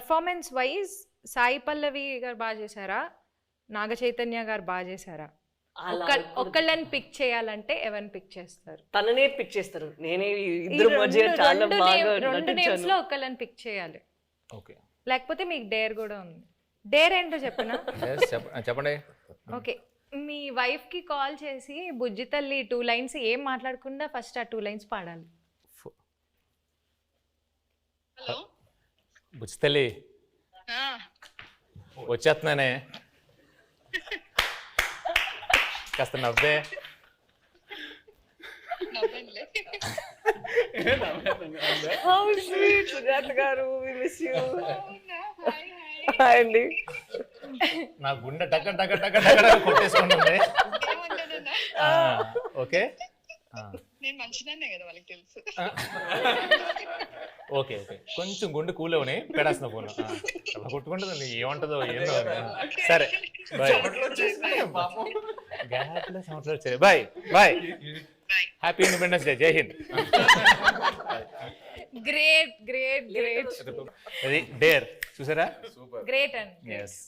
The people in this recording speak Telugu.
పర్ఫార్మెన్స్ వైజ్ సాయి పల్లవి గారు బాగా చేశారా, నాగ చైతన్య గారు బాగా చేశారా? ఒక్కళ్ళని పిక్ చేయాలంటే ఎవరిని పిక్ చేస్తారు? తననే పిక్ చేస్తారు. నేనే ఇద్దరు మధ్య చాలా బాగా రెండు నేమ్స్ లో ఒక్కళ్ళని పిక్ చేయాలి. ఓకే, లేకపోతే మీకు డేర్ కూడా ఉంది. డేర్ ఏంటో చెప్పనా? చెప్పండి. ఓకే, మీ వైఫ్ కి కాల్ చేసి బుజ్జి తల్లి 2 లైన్స్ ఏం మాట్లాడకుండా ఫస్ట్ ఆ 2 లైన్స్ పాడాలి. హలో బుజ్జి తల్లి వచ్చేస్తున్నానే, కాస్త నవ్వే. నవ్వండిలే. హౌ స్వీట్ సుజాత గారు, వి మిస్ యూ. అవునా? Hi hi. హాయ్ అండి. నా గుండె టక్క టక్క టక్క టక్క కొట్టేసుకుంటుంది. ఏమంటానన్నా? ఓకే నేను మంచిదాన్నే కదా, వాళ్ళకి తెలుసు. ఓకే ఓకే, కొంచెం గుండె కూలవని పెడాల్సిన ఫోన్ కొట్టుకుంటుంది. ఏమంటుందో ఏందో. సరే బాయ్. గ్యాప్లో సంవత్సరాలు వచ్చాయి. Bye bye. Happy independence day. జై హింద్. గ్రేట్ గ్రేట్ గ్రేట్ అది డేర్ చూసారా? Great and yes.